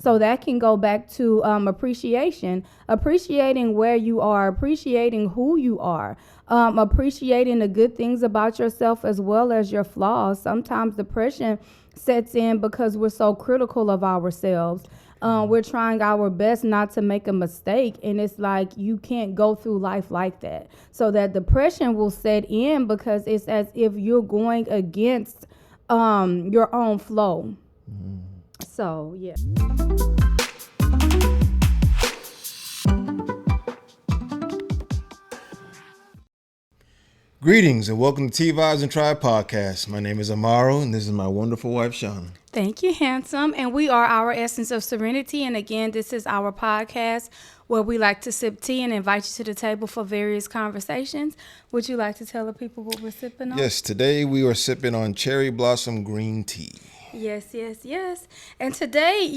So that can go back to appreciation, appreciating where you are, appreciating who you are, appreciating the good things about yourself as well as your flaws. Sometimes depression sets in because we're so critical of ourselves. We're trying our best not to make a mistake, and it's like you can't go through life like that. So that depression will set in because it's as if you're going against your own flow. So yeah. Greetings and welcome to Tea Vybz Tribe Podcast. My name is Amaru and this is my wonderful wife, Shana. Thank you, handsome. And we are Our Essence of Serenity. And again, this is our podcast where we like to sip tea and invite you to the table for various conversations. Would you like to tell the people what we're sipping on? Yes, today we are sipping on cherry blossom green tea. Yes. And today,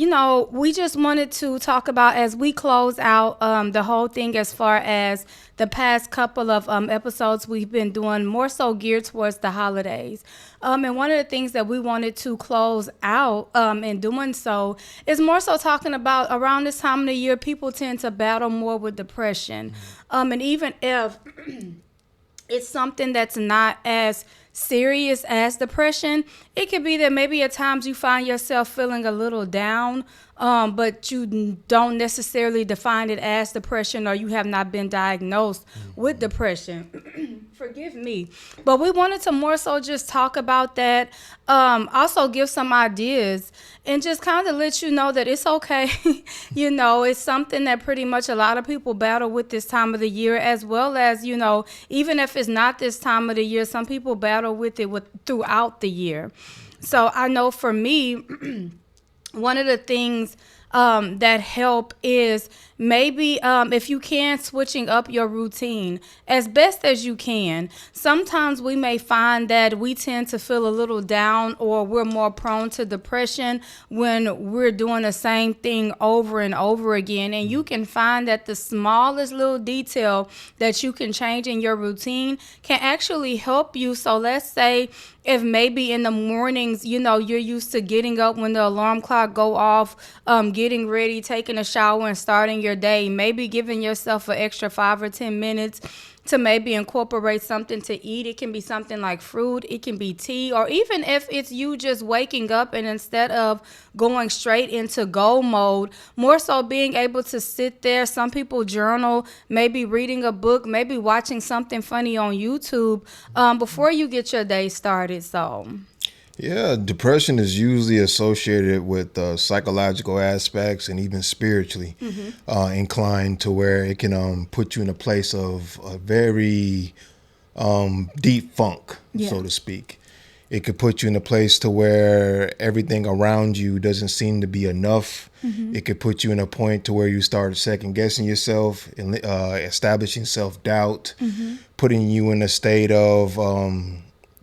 we just wanted to talk about as we close out the whole thing as far as the past couple of episodes we've been doing more so geared towards the holidays. And one of the things that we wanted to close out in doing so is more so talking about around this time of the year, people tend to battle more with depression. And even if it's something that's not as serious as depression, it could be that maybe at times you find yourself feeling a little down, but you don't necessarily define it as depression, or you have not been diagnosed with depression. Forgive me. But we wanted to more so just talk about that, also give some ideas and just kind of let you know that it's okay. It's something that pretty much a lot of people battle with this time of the year, as well as, even if it's not this time of the year, some people battle with it throughout the year. So I know for me, one of the things that help is maybe if you can, switching up your routine as best as you can. Sometimes we may find that we tend to feel a little down, or we're more prone to depression when we're doing the same thing over and over again. And you can find that the smallest little detail that you can change in your routine can actually help you. So let's say if maybe in the mornings, you're used to getting up when the alarm clock go off, getting ready, taking a shower and starting your day, maybe giving yourself an extra 5 or 10 minutes to maybe incorporate something to eat. It can be something like fruit, it can be tea, or even if it's you just waking up and instead of going straight into go mode, more so being able to sit there. Some people journal, maybe reading a book, maybe watching something funny on YouTube before you get your day started. So Yeah, depression is usually associated with psychological aspects and even spiritually inclined, to where it can put you in a place of a very deep funk, so to speak. It could put you in a place to where everything around you doesn't seem to be enough. It could put you in a point to where you start second guessing yourself, and establishing self-doubt, putting you in a state of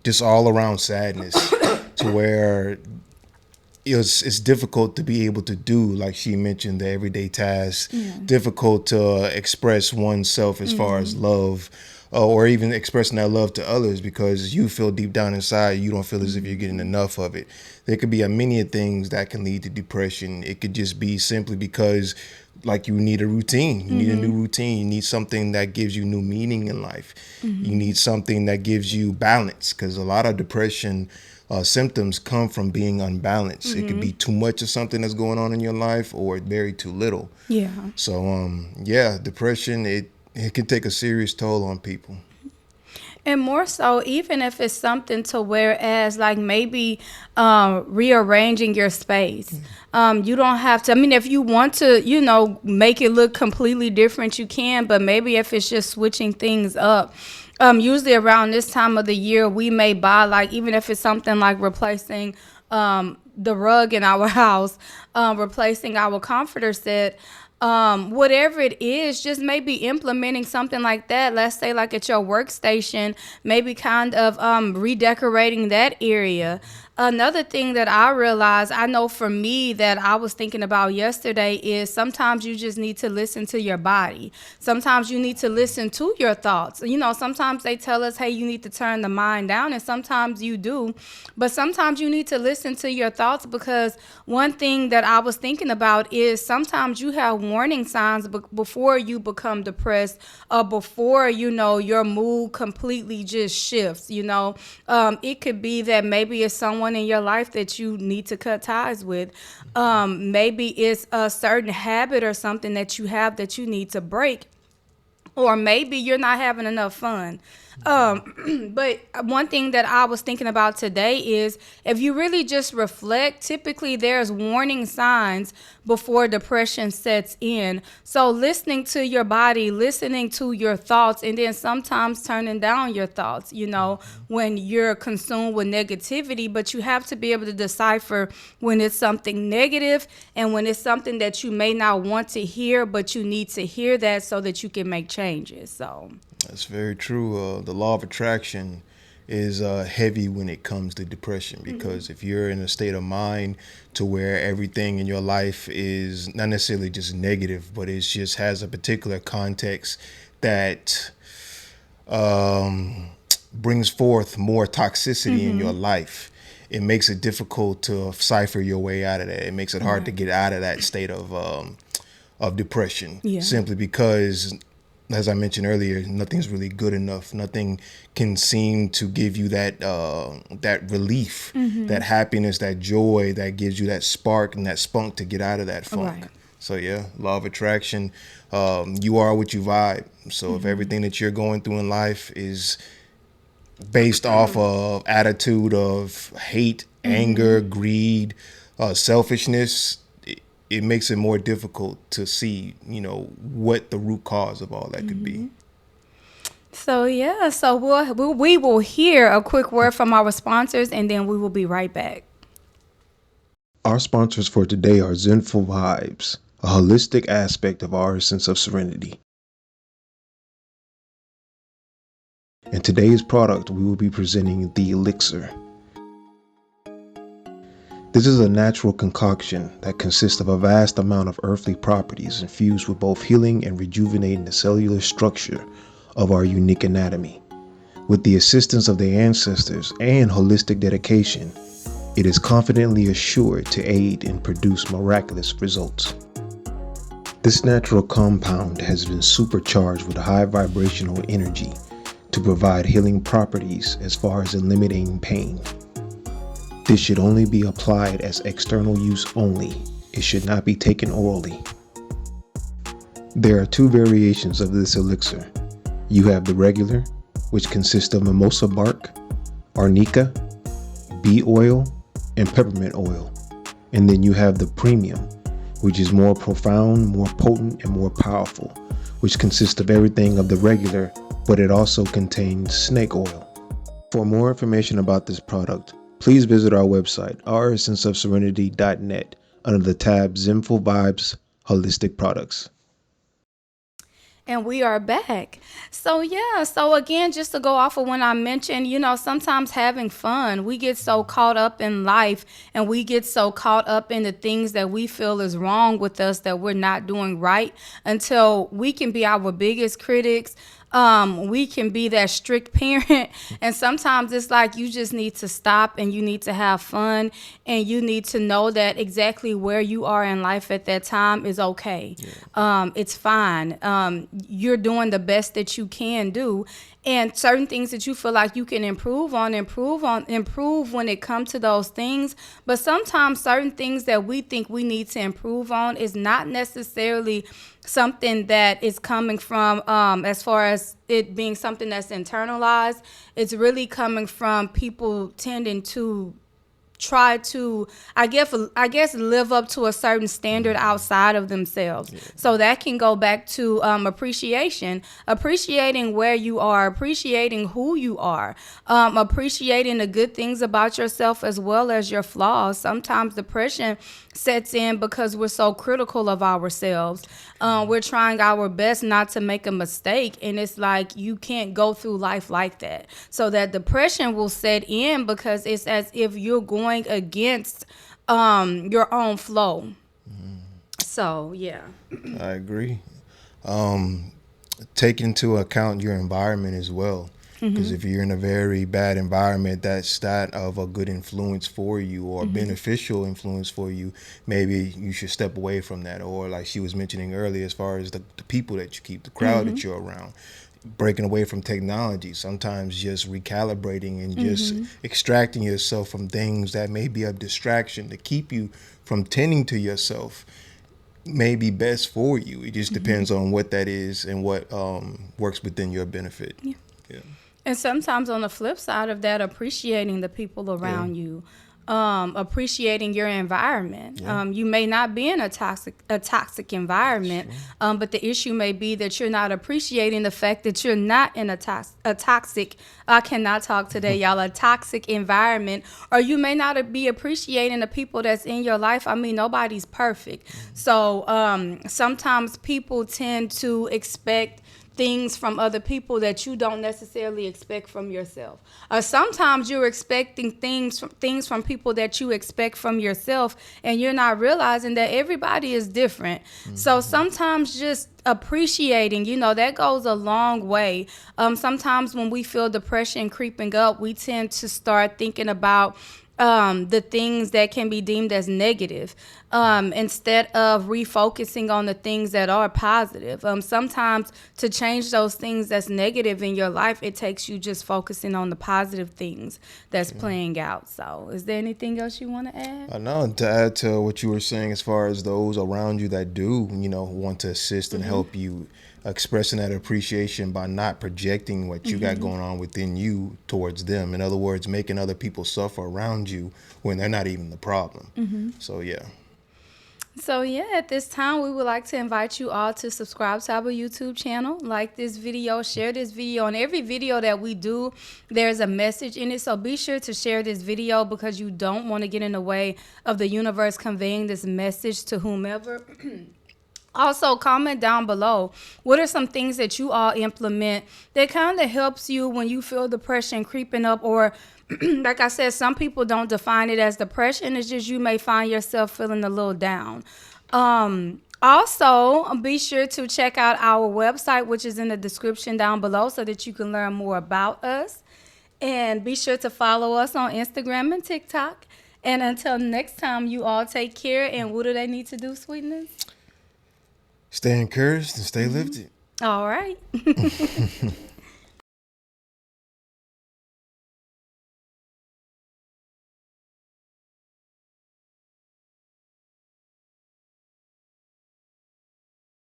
just all around sadness, to where it's difficult to be able to do, like she mentioned, the everyday tasks, difficult to express oneself as far as love, or even expressing that love to others, because you feel deep down inside you don't feel as if you're getting enough of it. There could be a many things that can lead to depression. It could just be simply because, like, you need a routine. You need a new routine. You need something that gives you new meaning in life. You need something that gives you balance, because a lot of depression symptoms come from being unbalanced. It could be too much of something that's going on in your life, or very too little. yeah. So depression, it can take a serious toll on people. And more so, even if it's something to whereas like maybe rearranging your space. You don't have to, if you want to, make it look completely different, you can, but maybe if it's just switching things up. Usually around this time of the year, we may buy, like, even if it's something like replacing the rug in our house, replacing our comforter set, whatever it is, just maybe implementing something like that. Let's say like at your workstation, maybe kind of redecorating that area. Another thing that I realized, I know for me, that I was thinking about yesterday is sometimes you just need to listen to your body. Sometimes you need to listen to your thoughts. Sometimes they tell us, hey, you need to turn the mind down, and sometimes you do. But sometimes you need to listen to your thoughts, because one thing that that I was thinking about is sometimes you have warning signs before you become depressed, or before, your mood completely just shifts. It could be that maybe it's someone in your life that you need to cut ties with. Maybe it's a certain habit or something that you have that you need to break, or maybe you're not having enough fun. But one thing that I was thinking about today is, if you really just reflect, typically there's warning signs before depression sets in. So listening to your body, listening to your thoughts, and then sometimes turning down your thoughts, when you're consumed with negativity. But you have to be able to decipher when it's something negative and when it's something that you may not want to hear, but you need to hear that so that you can make changes. So that's very true. The law of attraction is heavy when it comes to depression, because if you're in a state of mind to where everything in your life is not necessarily just negative, but it just has a particular context that brings forth more toxicity in your life, it makes it difficult to cipher your way out of that. It makes it hard to get out of that state of depression, simply because, as I mentioned earlier, nothing's really good enough. Nothing can seem to give you that relief, that happiness, that joy that gives you that spark and that spunk to get out of that funk. Right. So yeah, law of attraction. You are what you vibe. So if everything that you're going through in life is based off of attitude of hate, anger, greed, selfishness, it makes it more difficult to see, what the root cause of all that could be. So we will hear a quick word from our sponsors, and then we will be right back. Our sponsors for today are Tea Vybz, a holistic aspect of Our Essence of Serenity. In today's product, we will be presenting the Elixir. This is a natural concoction that consists of a vast amount of earthly properties infused with both healing and rejuvenating the cellular structure of our unique anatomy. With the assistance of the ancestors and holistic dedication, it is confidently assured to aid and produce miraculous results. This natural compound has been supercharged with high vibrational energy to provide healing properties as far as eliminating pain. This should only be applied as external use only. It should not be taken orally. There are two variations of this elixir. You have the regular, which consists of mimosa bark, arnica, bee oil, and peppermint oil. And then you have the premium, which is more profound, more potent, and more powerful, which consists of everything of the regular, but it also contains snake oil. For more information about this product, please visit our website, ouressenceofserenity.net, under the tab Tea Vybz Holistic Products. And we are back. So again, just to go off of when I mentioned, sometimes having fun, we get so caught up in life, and we get so caught up in the things that we feel is wrong with us, that we're not doing right, until we can be our biggest critics. We can be that strict parent, and sometimes it's like you just need to stop, and you need to have fun, and you need to know that exactly where you are in life at that time is okay. It's fine. You're doing the best that you can do, and certain things that you feel like you can improve when it comes to those things. But sometimes certain things that we think we need to improve on is not necessarily something that is coming from, as far as it being something that's internalized. It's really coming from people tending to try to, I guess, live up to a certain standard outside of themselves. Yeah. So that can go back to appreciating where you are, appreciating who you are, appreciating the good things about yourself as well as your flaws. Sometimes depression sets in because we're so critical of ourselves. We're trying our best not to make a mistake, and it's like you can't go through life like that. So that depression will set in because it's as if you're going against your own flow. So yeah, I agree. Take into account your environment as well. Because if you're in a very bad environment that's not of a good influence for you or beneficial influence for you, maybe you should step away from that. Or like she was mentioning earlier, as far as the people that you keep, the crowd that you're around, breaking away from technology, sometimes just recalibrating and just extracting yourself from things that may be a distraction to keep you from tending to yourself may be best for you. It just depends on what that is and what works within your benefit. Yeah. Yeah. And sometimes on the flip side of that, appreciating the people around you, appreciating your environment. You may not be in a toxic environment, but the issue may be that you're not appreciating the fact that you're not in a toxic, I cannot talk today, y'all, a toxic environment, or you may not be appreciating the people that's in your life. I mean, nobody's perfect. So sometimes people tend to expect things from other people that you don't necessarily expect from yourself. Or sometimes you're expecting things from people that you expect from yourself, and you're not realizing that everybody is different. So sometimes just appreciating, that goes a long way. Sometimes when we feel depression creeping up, we tend to start thinking about the things that can be deemed as negative, instead of refocusing on the things that are positive. Sometimes to change those things that's negative in your life, it takes you just focusing on the positive things that's playing out. So is there anything else you want to add? No, to add to what you were saying, as far as those around you that do, want to assist and help you, expressing that appreciation by not projecting what you got going on within you towards them. In other words, making other people suffer around you when they're not even the problem. So, yeah. So, at this time, we would like to invite you all to subscribe to our YouTube channel, like this video, share this video. On every video that we do, there's a message in it. So be sure to share this video, because you don't want to get in the way of the universe conveying this message to whomever. Also, comment down below, what are some things that you all implement that kind of helps you when you feel depression creeping up? Or like I said, some people don't define it as depression. It's just you may find yourself feeling a little down. Also, be sure to check out our website, which is in the description down below, so that you can learn more about us. And be sure to follow us on Instagram and TikTok. And until next time, you all take care. And what do they need to do, Sweetness? Stay encouraged and stay lifted. All right.